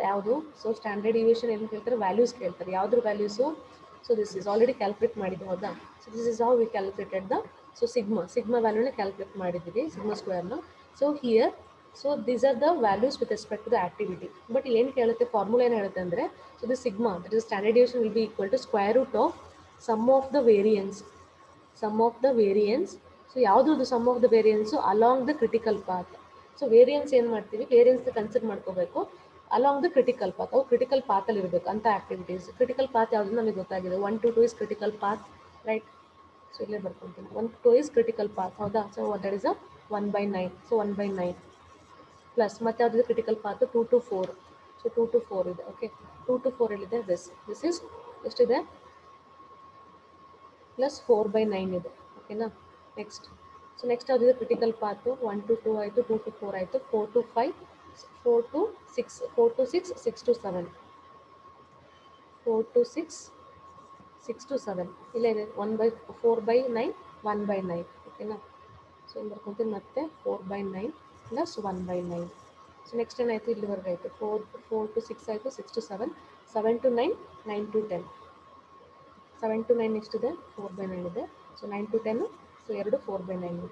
ಯಾವುದು, so standard division ಏನು ಕೇಳ್ತಾರೆ, values ಕೇಳ್ತಾರೆ. ಯಾವುದ್ರ values, so this is already calculate ಮಾಡಿದ್ದು, ಹೌದಾ? So this is how we calculated the, so sigma ವ್ಯಾಲ್ಯೂನ calculate ಮಾಡಿದ್ದೀವಿ, ಸಿಗ್ಮಾ ಸ್ಕ್ವೇರ್ನ. So here, so these are the values with respect to the activity. But ಇಲ್ಲಿ ಏನು ಕೇಳುತ್ತೆ, ಫಾರ್ಮುಲಾ ಏನು ಹೇಳುತ್ತೆ ಅಂದರೆ, so the sigma that is standard division will be equal to square root of sum of the variance. So ಯಾವುದ್ರದ್ದು sum of the variance along the critical path. So variance ಏನು ಮಾಡ್ತೀವಿ, variance consider ಮಾಡ್ಕೋಬೇಕು along the critical path. ಅವು critical ಪಾತಲ್ಲಿ ಇರಬೇಕು ಅಂತ activities. Critical path ಯಾವುದು ನಮಗೆ ಗೊತ್ತಾಗಿದೆ, 1 to 2 is critical path, right? So ಇಲ್ಲೇ ಬರ್ಕೊತೀನಿ, 1 to 2 ಇಸ್ ಕ್ರಿಟಿಕಲ್ ಪಾತ್, ಹೌದಾ? So that is a 1/9. So 1/9 plus ಮತ್ತೆ ಯಾವುದಿದೆ critical path, 2 to 4. So 2 to 4 ಇದೆ. ಓಕೆ, 2 to 4 ಎಲ್ಲಿದೆ, ದಿಸ್ ಇಸ್ ಎಷ್ಟಿದೆ, ಪ್ಲಸ್ 4/9 ಇದೆ. ಓಕೆನಾ? ನೆಕ್ಸ್ಟ್ ಯಾವುದಿದೆ ಕ್ರಿಟಿಕಲ್ ಪಾತು, 1 to 2 ಆಯಿತು, 2 to 4 ಆಯಿತು, 4 to 5, 4 to 6, 4 to 6, 6 to 7, 4 to 6, 6 to 7 ಇಲ್ಲೇ ಇದೆ. 4/9, 1/9. ಓಕೆನಾ? ಸೊ ಇಲ್ಲಿ ಬರ್ಕೊತೀನಿ ಮತ್ತೆ 4/9 ಪ್ಲಸ್ 1/9. ಸೊ ನೆಕ್ಸ್ಟ್ ಏನಾಯಿತು, ಇಲ್ಲಿವರೆಗೆ ಆಯಿತು, 4 to 6 ಆಯಿತು, 6 to 7, 7 to 9, 9 to 10. 7 to 9 ಎಷ್ಟಿದೆ, 4/9 ಇದೆ. ಸೊ 9 to 10, ಸೊ 2 4/9 ಇದೆ.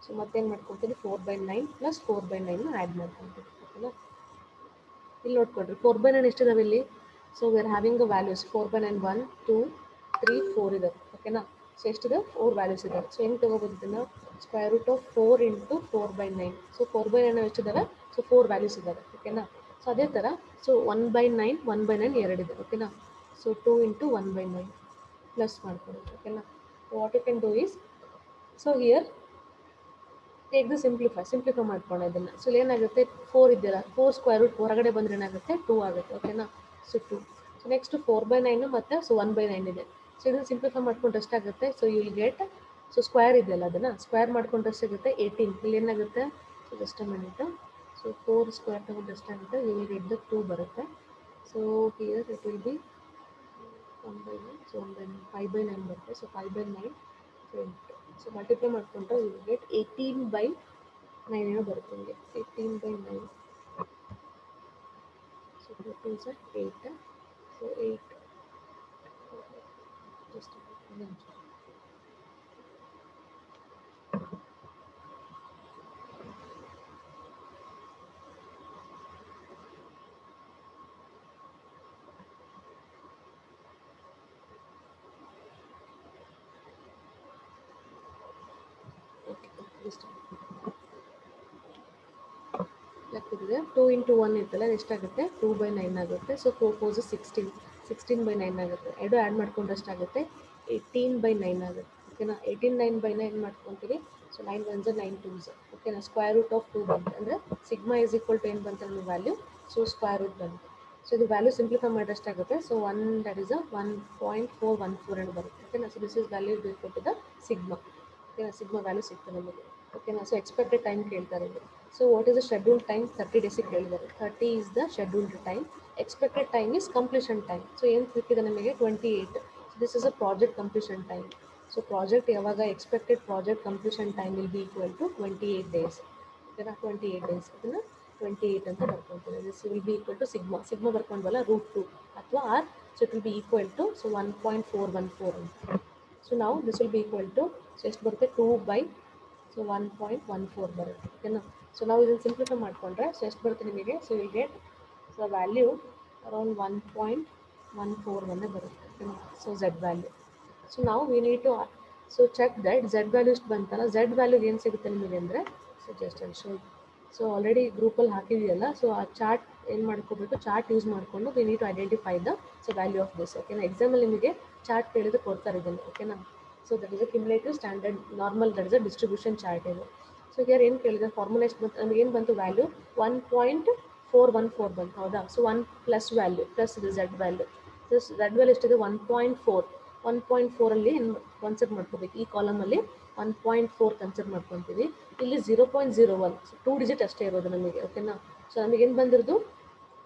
ಸೊ ಮತ್ತೇನು ಮಾಡ್ಕೊತೀನಿ, 4/9 ಪ್ಲಸ್ 4/9 ಆ್ಯಡ್ ಮಾಡ್ಕೊತೀನಿ. ಓಕೆನಾ? ಇಲ್ಲಿ ನೋಡ್ಕೊಡ್ರಿ 4/9 ಎಷ್ಟಿದಾವೆ ಇಲ್ಲಿ. So we are having the values 4/9 1 2 3 4 ಇದೆ. ಓಕೆನಾ? ಸೊ ಎಷ್ಟಿದೆ, 4 ವ್ಯಾಲ್ಯೂಸ್ ಇದೆ. ಸೊ ಹೆಂಗೆ ತೊಗೋಬೋದು ಇದನ್ನು, square root of 4 into 4/9. So 4/9 ಎಷ್ಟಿದ್ದಾವೆ, ಸೊ 4 ವ್ಯಾಲ್ಯೂಸ್ ಇದ್ದಾವೆ. ಓಕೆನಾ? ಸೊ ಅದೇ ಥರ, ಸೊ 1/9 ಎರಡಿದೆ. ಓಕೆನಾ? ಸೊ 2 ಇಂಟು 1/9 ಪ್ಲಸ್ ಮಾಡ್ಕೊಳ್ಳಿ. ಓಕೆನಾ? What you can do is, so here take the simplify ಮಾಡ್ಕೊಳ್ಳೋ ಇದನ್ನು. ಸೊ ಏನಾಗುತ್ತೆ, 4 ಇದೆಯಲ್ಲ, 4 ಸ್ಕ್ವೇರ್ ರೂಟ್ ಹೊರಗಡೆ ಬಂದರೆ ಏನಾಗುತ್ತೆ, 2 ಆಗುತ್ತೆ. ಓಕೆನಾ? ಸೊ 2. ಸೊ ನೆಕ್ಸ್ಟ್ 4/9 ಮತ್ತು ಸೊ 1/9 ಇದೆ. ಸೊ ಇದನ್ನು ಸಿಂಪ್ಲಿಫೈ ಮಾಡ್ಕೊಂಡ್ರೆ ಎಷ್ಟಾಗುತ್ತೆ, so you will get, so square ಇದೆಯಲ್ಲ ಅದನ್ನು ಸ್ಕ್ವೇರ್ ಮಾಡ್ಕೊಂಡ್ರೆ ಎಷ್ಟಾಗುತ್ತೆ, 18. ಇಲ್ಲಿ ಏನಾಗುತ್ತೆ, so just a minute, so 4 square ತೊಗೊಂಡ್ರೆ ಎಷ್ಟಾಗುತ್ತೆ, ಯು ವಿಲ್ ಗೆಟ್ ದ 2 ಬರುತ್ತೆ. So here it will be 1/9, so 1/9 5/9 ಬರುತ್ತೆ. ಸೊ 5/9 20. ಸೊ ಮಲ್ಟಿಪ್ಲೈ ಮಾಡಿಕೊಂಡ್ರೆ ಯು ವಿಲ್ ಗೆಟ್ 18/9 ಏನೋ ಬರುತ್ತೆ ನಿಮಗೆ, 18/9. So 2 2s are 8. So 8 just ಲೆಕ್ಕಿದೆ. 2 ಇಂಟು 1 ಇರ್ತಲ್ಲ, ಎಷ್ಟಾಗುತ್ತೆ, 2/9 ಆಗುತ್ತೆ. ಸೊ 4 4 16, 16/9 ಆಗುತ್ತೆ. ಎರಡು ಆ್ಯಡ್ ಮಾಡ್ಕೊಂಡ್ರೆ ಎಷ್ಟಾಗುತ್ತೆ, 18/9 ಆಗುತ್ತೆ. ಓಕೆನಾ? 18/9 ಮಾಡ್ಕೊತೀವಿ. So 9 1s 9 2s. ಓಕೆನಾ? ಸ್ಕ್ವೇರ್ ರೂಟ್ ಆಫ್ 2 ಬಂತು ಅಂದರೆ ಸಿಗ್ಮಾ ಈಸ್ ಈಕ್ವಲ್ ಟು ಏನು ಬಂತು ನಮ್ಮ ವ್ಯಾಲ್ಯೂ, ಸೊ ಸ್ಕ್ವೇರ್ ರೂಟ್ ಬಂತು. ಸೊ ಇದು ವ್ಯಾಲ್ಯೂ ಸಿಂಪ್ಲಿಫೈ ಮಾಡಿದ್ರೆ ಎಷ್ಟಾಗುತ್ತೆ, ಸೊ 1 ದಟ್ ಈಸ್ 1.414 ಅಂತ ಬರುತ್ತೆ. ಓಕೆನಾ? So this is value equal to the sigma. ಓಕೆನಾ? ಸಿಗ್ಮಾ ವ್ಯಾಲ್ಯೂ ಸಿಗ್ತದೆ ನಮಗೆ. ಓಕೆನಾ? ಸೊ ಎಕ್ಸ್ಪೆಕ್ಟೆಡ್ ಟೈಮ್ ಕೇಳ್ತಾರೆ ಇಲ್ಲಿ. So what is the schedule time, 30 ಡೇಸಿಗೆ ಕೇಳಿದ್ದಾರೆ. 30 is the scheduled time. Expected time is completion time. So ಏನು ಸಿಕ್ಕಿದೆ ನಮಗೆ, 28. So this is a project completion time. So project ಯಾವಾಗ, expected project completion time will be equal to 28 days. ಓಕೆನಾ? 28 days. ಇದನ್ನು 28 ಅಂತ ಬರ್ಕೊಳ್ತೀವಿ. This will be equal to sigma ಬರ್ಕೊಂಡ್ವಲ್ಲ, √2 ಅಥವಾ or. So it will be equal to, so 1.414 ಅಂತ. So ನಾವು this will be equal to, so ಎಷ್ಟು ಬರುತ್ತೆ, 2 ಸೊ 1.14 ಬರುತ್ತೆ. ಓಕೆನಾ? ಸೊ ನಾವು ಇದನ್ನು ಸಿಂಪ್ಲಿಫೈ ಮಾಡಿಕೊಂಡ್ರೆ ಸೊ ಎಷ್ಟು ಬರುತ್ತೆ ನಿಮಗೆ, so will get, so value around 1.141 ಬರುತ್ತೆ. So Z value. ಸೊ ನಾವು we need to check that Z value ಇಷ್ಟು ಬಂತಲ್ಲ, ಝೆಡ್ ವ್ಯಾಲ್ಯೂಗೆ ಏನು ಸಿಗುತ್ತೆ ನಿಮಗೆ ಅಂದರೆ, so just show. So already ಗ್ರೂಪಲ್ಲಿ ಹಾಕಿದೆಯಲ್ಲ, ಸೊ ಆ ಚಾರ್ಟ್ ಏನು ಮಾಡ್ಕೋಬೇಕು, ಚಾರ್ಟ್ ಯೂಸ್ ಮಾಡಿಕೊಂಡು we need to identify the value of this. ಓಕೆನಾ, ಎಕ್ಸಾಮಲ್ಲಿ ನಿಮಗೆ ಚಾರ್ಟ್ ಕೇಳಿದ್ರೆ ಕೊಡ್ತಾರೆ ಇದನ್ನು. ಓಕೆನಾ, so that is a cumulative standard normal, that is a distribution chart ಇದು. ಸೊ ಯಾರು ಏನು ಕೇಳಿದ್ರೆ ಫಾರ್ಮುಲಾ ಎಷ್ಟು ಬಂತು ನಮಗೆ, ಏನು ಬಂತು ವ್ಯಾಲ್ಯೂ 1.414 ಬಂತು. ಹೌದಾ, ಸೊ 1 ಪ್ಲಸ್ ವ್ಯಾಲ್ಯೂ ಪ್ಲಸ್ ಇದು Z value. So Z value ಎಷ್ಟಿದೆ 1.4 ಏನು ಕನ್ಸಿಡರ್ ಮಾಡ್ಕೋಬೇಕು, ಈ ಕಾಲಮಲ್ಲಿ 1.4 ಕನ್ಸಿಡರ್ ಮಾಡ್ಕೊತೀವಿ. ಇಲ್ಲಿ 0.01, 2 ಡಿಜಿಟ್ ಅಷ್ಟೇ ಇರೋದು ನಮಗೆ. ಓಕೆನಾ, ಸೊ ನಮಗೇನು ಬಂದಿರೋದು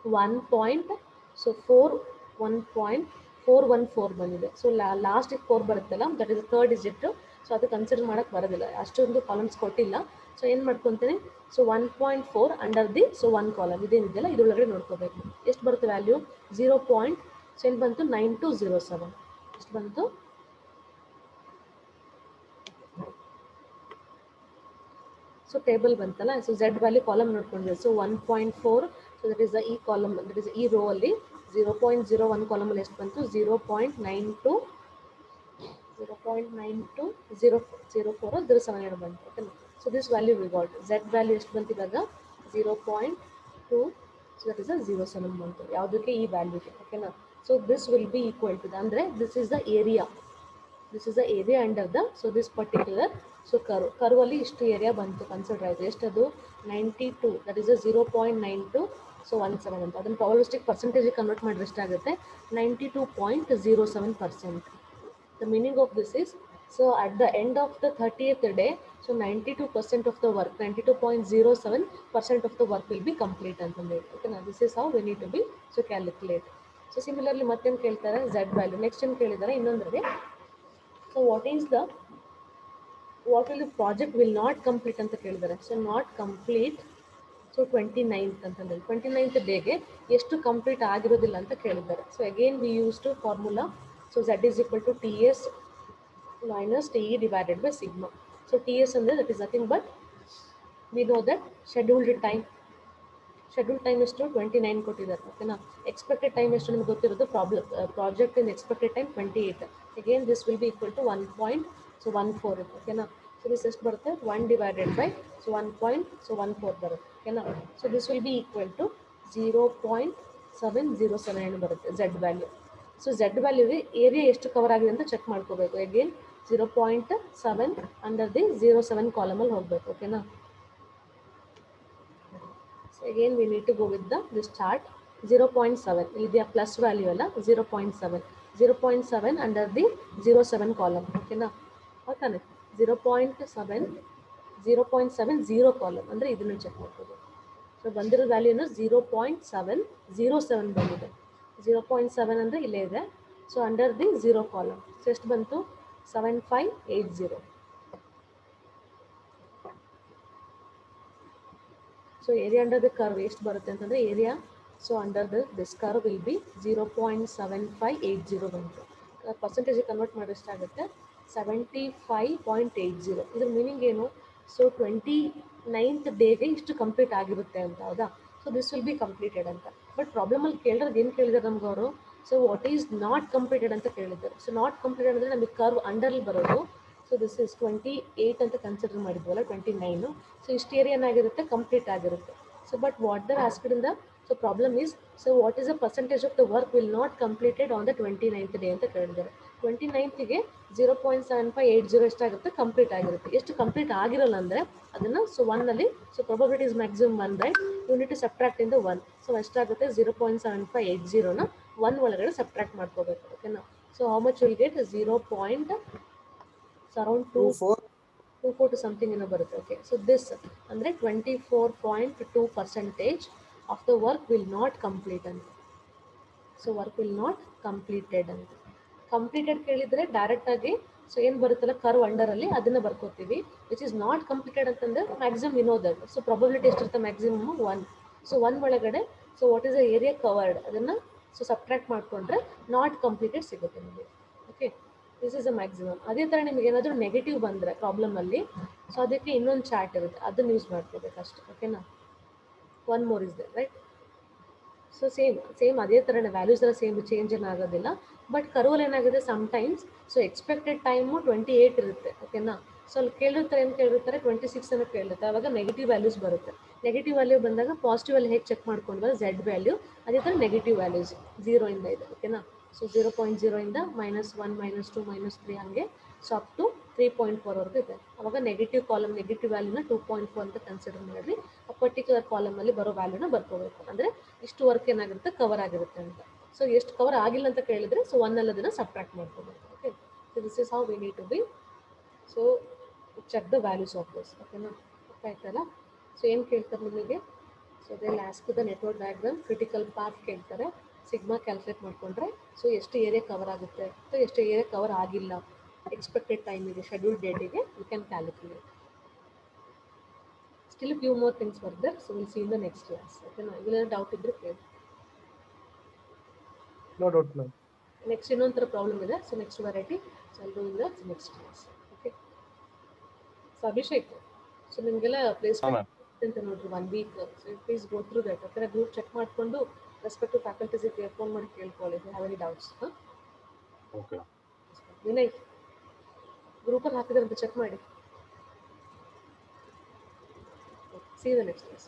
1.414 ಬಂದಿದೆ. ಸೊ ಲಾಸ್ಟಿಗೆ 4 ಬರುತ್ತಲ್ಲ, that is third digit. So ಅದು ಕನ್ಸಿಡರ್ ಮಾಡೋಕ್ಕೆ ಬರೋದಿಲ್ಲ, ಅಷ್ಟೊಂದು ಕಾಲಮ್ಸ್ ಕೊಟ್ಟಿಲ್ಲ. ಸೊ ಏನು ಮಾಡ್ಕೊತೀನಿ, ಸೊ 1.4 ಅಂಡರ್ ದಿ 1 ಕಾಲಮ್ ಇದೇನಿದೆಯಲ್ಲ ಇದರೊಳಗಡೆ ನೋಡ್ಕೋಬೇಕು. ಎಷ್ಟು ಬರುತ್ತೆ ವ್ಯಾಲ್ಯೂ 0. ಸೊ ಏನು ಬಂತು 9207. ಎಷ್ಟು ಬಂತು, ಸೊ ಟೇಬಲ್ ಬಂತಲ್ಲ. ಸೊ ಝೆಡ್ ವ್ಯಾಲ್ಯೂ ಕಾಲಮ್ ನೋಡ್ಕೊಂಡಿದೆ. ಸೊ 1.4, ಸೊ ದಟ್ ಇಸ್ ಈ ಕಾಲಮ್, ದಟ್ ಇಸ್ ಈ ರೋ ಅಲ್ಲಿ 0.01 ಕಾಲಮಲ್ಲಿ ಎಷ್ಟು ಬಂತು 0.9204 ಬಂತು. ಓಕೆನಾ, so this value we got. Z value ಎಷ್ಟು ಬಂತು ಇವಾಗ 0.2, ಸೊ ದಟ್ ಇಸ್ 07 ಬಂತು ಯಾವುದಕ್ಕೆ, ಈ ವ್ಯಾಲ್ಯೂಗೆ. ಓಕೆನಾ, so this will be equal to ಅಂದರೆ this is the area. This is the area under the, so this particular, so ಕರ್ವಲ್ಲಿ ಇಷ್ಟು ಏರಿಯಾ ಬಂತು ಕನ್ಸಿಡರ್ ಆಯಿತು. ಎಷ್ಟದು 92, ದಟ್ ಇಸ್ 0.9217 ಅಂತ. ಅದನ್ನು ಪ್ರಾಬಬಿಲಿಸ್ಟಿಕ್ ಪರ್ಸೆಂಟೇಜಿಗೆ ಕನ್ವರ್ಟ್ ಮಾಡಿದ್ರೆ ಎಷ್ಟಾಗುತ್ತೆ 92.07%. The meaning of this is, so at the end of the 30th day, so 92% of the work, 92.07% of the work will be complete ಅಂತಂದೇಳಿ. ಓಕೆನಾ, this is how we need to be so calculate. So similarly ಮತ್ತೇನು ಕೇಳ್ತಾರೆ Z value. Next ಏನು ಕೇಳಿದ್ದಾರೆ ಇನ್ನೊಂದ್ರಿಗೆ, so what will the project will not complete ಅಂತ ಕೇಳಿದ್ದಾರೆ. So not complete, so 29th ಅಂತಂದರೆ 29th ಡೇಗೆ ಎಷ್ಟು ಕಂಪ್ಲೀಟ್ ಆಗಿರೋದಿಲ್ಲ ಅಂತ ಕೇಳಿದ್ದಾರೆ. So again we use to formula, so Z is equal to TS minus TE divided by sigma. So TS ಅಂದರೆ that is nothing but we know that scheduled time ಎಷ್ಟು 29 ಕೊಟ್ಟಿದ್ದಾರೆ. ಓಕೆನಾ, ಎಕ್ಸ್ಪೆಕ್ಟೆಡ್ ಟೈಮ್ ಎಷ್ಟು ನಿಮ್ಗೆ ಗೊತ್ತಿರೋದು, project in expected time 28. Again this will be equal to 1.14 ಇದೆ. ಓಕೆನಾ, so this ಎಷ್ಟು ಬರುತ್ತೆ 1 ಡಿವೈಡೆಡ್ ಬೈ 1.14 ಬರುತ್ತೆ. ಓಕೆನಾ, so this will be equal to 0.707 ಬರುತ್ತೆ ಝೆಡ್ ವ್ಯಾಲ್ಯೂ. ಸೊ ಝೆಡ್ ವ್ಯಾಲ್ಯೂಗೆ ಏರಿಯಾ ಎಷ್ಟು ಕವರ್ ಆಗಿದೆ ಅಂತ ಚೆಕ್ ಮಾಡ್ಕೋಬೇಕು. ಅಗೇನ್ 0.7 ಅಂಡರ್ ದಿ 07 ಕಾಲಮಲ್ಲಿ ಹೋಗಬೇಕು. ಓಕೆನಾ, so again we need to go with this chart. 0.7 ಇದೆಯಾ ಪ್ಲಸ್ ವ್ಯಾಲ್ಯೂ ಅಲ್ಲ, 0.7 ಅಂಡರ್ ದಿ 07 ಕಾಲಮ್. ಓಕೆನಾ, ಓಕೆನಾ 0.70 ಕಾಲಮ್ ಅಂದರೆ ಇದನ್ನು ಚೆಕ್ ಮಾಡ್ಬೋದು. ಸೊ ಬಂದಿರೋ ವ್ಯಾಲ್ಯೂನು 0.707 ಬಂದಿದೆ. 0.7 ಅಂದರೆ ಇಲ್ಲೇ ಇದೆ. So under the 0 column, so ಎಷ್ಟು ಬಂತು 7580. So area under the curve ಎಷ್ಟು ಬರುತ್ತೆ ಅಂತಂದರೆ area, so under this curve will be 0.7580 ಬಂತು. ಪರ್ಸೆಂಟೇಜಿಗೆ ಕನ್ವರ್ಟ್ ಮಾಡಿ ಎಷ್ಟಾಗುತ್ತೆ 75.80. ಇದ್ರ ಮೀನಿಂಗ್ ಏನು, ಸೊ 29th ಡೇಗೆ ಇಷ್ಟು ಕಂಪ್ಲೀಟ್ ಆಗಿರುತ್ತೆ ಅಂತ. ಹೌದಾ, so this will be completed ಅಂತ. ಬಟ್ ಪ್ರಾಬ್ಲಮಲ್ಲಿ ಕೇಳಿದ್ರೆ ಏನು ಕೇಳಿದ್ದಾರೆ ನಮ್ಗೆ ಅವರು, so what is not completed ಅಂತ ಕೇಳಿದ್ದಾರೆ. ಸೊ ನಾಟ್ ಕಂಪ್ಲೀಟೆಡ್ ಅಂದರೆ ನಮಗೆ ಕರ್ವ್ ಅಂಡರಲ್ಲಿ ಬರೋದು. ಸೊ ದಿಸ್ ಇಸ್ 28 ಅಂತ ಕನ್ಸಿಡರ್ ಮಾಡಿದ್ವಲ್ಲ, 29. ಸೊ ಇಷ್ಟು ಏರಿಯಾ ಏನಾಗಿರುತ್ತೆ ಕಂಪ್ಲೀಟ್ ಆಗಿರುತ್ತೆ. So but what they asked in the, so problem is, so what is the percentage of the work will not completed on the 29th day ಅಂತ ಕೇಳಿದ್ದಾರೆ. 29th 0.7580 ಎಷ್ಟಾಗುತ್ತೆ complete ಆಗಿರುತ್ತೆ. ಎಷ್ಟು complete ಆಗಿರಲ್ಲ ಅಂದರೆ ಅದನ್ನು, ಸೊ 1ಅಲ್ಲಿ, so probability is maximum 1, right, you need to subtract in the 1. So ಎಷ್ಟಾಗುತ್ತೆ 0.7580ನ 1 ಒಳಗಡೆ ಸಬ್ಟ್ರಾಕ್ಟ್ ಮಾಡ್ಕೋಬೇಕು. ಓಕೆನಾ, so how much will get 0. Around 2.4 to something ಏನೋ ಬರುತ್ತೆ. ಓಕೆ, ಸೊ ದಿಸ್ ಅಂದರೆ 24.2% of the work will not complete ಅಂತ. So work will not completed ಅಂತ. ಕಂಪ್ಲೀಟೆಡ್ ಕೇಳಿದರೆ ಡೈರೆಕ್ಟಾಗಿ, ಸೊ ಏನು ಬರುತ್ತಲ್ಲ ಕರ್ವ್ ಅಂಡರಲ್ಲಿ ಅದನ್ನು ಬರ್ಕೋತೀವಿ. ವಿಚ್ ಇಸ್ ನಾಟ್ ಕಂಪ್ಲೀಟೆಡ್ ಅಂತಂದರೆ maximum we know that. So probability ಎಷ್ಟಿರುತ್ತೆ ಮ್ಯಾಕ್ಸಿಮಮ್ 1. ಸೊ 1 ಒಳಗಡೆ, so what is the area covered ಅದನ್ನು ಸೊ ಸಬ್ಟ್ರಾಕ್ಟ್ ಮಾಡಿಕೊಂಡ್ರೆ ನಾಟ್ ಕಂಪ್ಲೀಟೆಡ್ ಸಿಗುತ್ತೆ ನಿಮಗೆ. Okay, this is a maximum. ಅದೇ ಥರ ನಿಮಗೆ ಏನಾದರೂ ನೆಗೆಟಿವ್ ಬಂದರೆ ಪ್ರಾಬ್ಲಮಲ್ಲಿ, ಸೊ ಅದಕ್ಕೆ ಇನ್ನೊಂದು ಚಾರ್ಟ್ ಇರುತ್ತೆ, ಅದನ್ನು ಯೂಸ್ ಮಾಡ್ಕೋಬೇಕು ಅಷ್ಟೇ. ಓಕೆನಾ, one more is they, right. So same ಅದೇ ಥರನೇ ವ್ಯಾಲ್ಯೂಸ್ ಎಲ್ಲ ಸೇಮ್ ಚೇಂಜ್ ಏನಾಗೋದಿಲ್ಲ. ಬಟ್ ಕರ್ವಲ್ಲಿ ಏನಾಗಿದೆ ಟೈಮ್ಸ್, ಸೊ ಎಕ್ಸ್ಪೆಕ್ಟೆಡ್ ಟೈಮು 28 ಇರುತ್ತೆ. ಓಕೆನಾ. ಸೊ ಅಲ್ಲಿ ಕೇಳಿರ್ತಾರೆ, ಏನು ಕೇಳಿರ್ತಾರೆ, 26 ಅನ್ನು ಕೇಳಿರ್ತಾರೆ. ಅವಾಗ ನೆಗೆಟಿವ್ ವ್ಯಾಲ್ಯೂಸ್ ಬರುತ್ತೆ. ನೆಗೆಟಿವ್ ವ್ಯಾಲ್ಯೂ ಬಂದಾಗ ಪಾಸಿಟಿವ್ ಅಲ್ಲಿ ಹೇಗೆ ಚೆಕ್ ಮಾಡ್ಕೊಂಡ್ರೆ ಝೆಡ್ ವ್ಯಾಲ್ಯೂ, ಅದೇ ಥರ ನೆಗೆಟಿವ್ ವ್ಯಾಲ್ಯೂಸ್ 0 ಇಂದ ಇದೆ. ಓಕೆನಾ. ಸೊ 0.0 ಇಂದ -1 -2 -3 ಹಂಗೆ ಸೊ ಅಪ್ ಟು 3.4 ವರೆಗೂ ಇದೆ. ಅವಾಗ ನೆಗೆಟಿವ್ ಕಾಲಮ್ ನೆಗೆಟಿವ್ ವ್ಯಾಲ್ಯೂನ 2.4 ಅಂತ ಕನ್ಸಿಡರ್ ಮಾಡಿ ಆ ಪರ್ಟಿಕ್ಯುಲರ್ ಕಾಲಮಲ್ಲಿ ಬರೋ ವ್ಯಾಲ್ಯೂನ ಬರ್ಕೋಬೇಕು. ಅಂದರೆ ಇಷ್ಟು ವರ್ಕ್ ಏನಾಗಿರುತ್ತೆ, ಕವರ್ ಆಗಿರುತ್ತೆ ಅಂತ. ಸೊ ಎಷ್ಟು ಕವರ್ ಆಗಿಲ್ಲ ಅಂತ ಕೇಳಿದ್ರೆ ಸೊ 1 ಅಲ್ಲಿ ಅದನ್ನು ಸಬ್ಟ್ರಾಕ್ಟ್ ಮಾಡ್ಕೋಬೇಕು. Okay. So this is how we need to be so check the values of this. ಓಕೆನಾ. ಆಯ್ತಲ್ಲ. ಸೊ ಏನು ಕೇಳ್ತಾರೆ ನಿಮಗೆ, so they last the network diagram critical path ಕೇಳ್ತಾರೆ. ಸಿಗ್ಮಾ ಕ್ಯಾಲ್ಕುಲೇಟ್ ಮಾಡಿಕೊಂಡ್ರೆ ಸೊ ಎಷ್ಟು ಏರಿಯಾ ಕವರ್ ಆಗುತ್ತೆ ಅಥವಾ ಎಷ್ಟು ಏರಿಯಾ ಕವರ್ ಆಗಿಲ್ಲ, ಎಕ್ಸ್ಪೆಕ್ಟೆಡ್ ಟೈಮಿಗೆ ಶೆಡ್ಯೂಲ್ ಡೇಟಿಗೆ you can calculate. Still few more things further, so will see in the next class. ಓಕೆನಾ. ಇದೆಲ್ಲ ಡೌಟ್ ಇದ್ರೆ ಕೇಳಿ. No doubt, ma'am. ನೆಕ್ಸ್ಟ್ ಇನ್ನೊಂದು ಥರ ಪ್ರಾಬ್ಲಮ್ ಇದೆ. So next variety so I'll do in the next class. Okay. So Abhishek, so ನಿಮಗೆಲ್ಲ placement ಅಂತ ನೋಡ್ರಿ 1 week. So please go through that. Okay. Group check ಮಾಡಿಕೊಂಡು ರೆಸ್ಪೆಕ್ಟಿವ್ ಫ್ಯಾಕಲ್ಟೀಸಿಗೆ ಫೋನ್ ಮಾಡಿ ಕೇಳ್ಕೊಳ್ಳಿ ಹ್ಯಾವ್ ಎನಿ ಡೌಟ್ಸ್. ಹಾಂ. ಓಕೆ. ವಿನಯ್ ಗ್ರೂಪಲ್ಲಿ ಹಾಕಿದಾರಂತ ಚೆಕ್ ಮಾಡಿ. See the next class.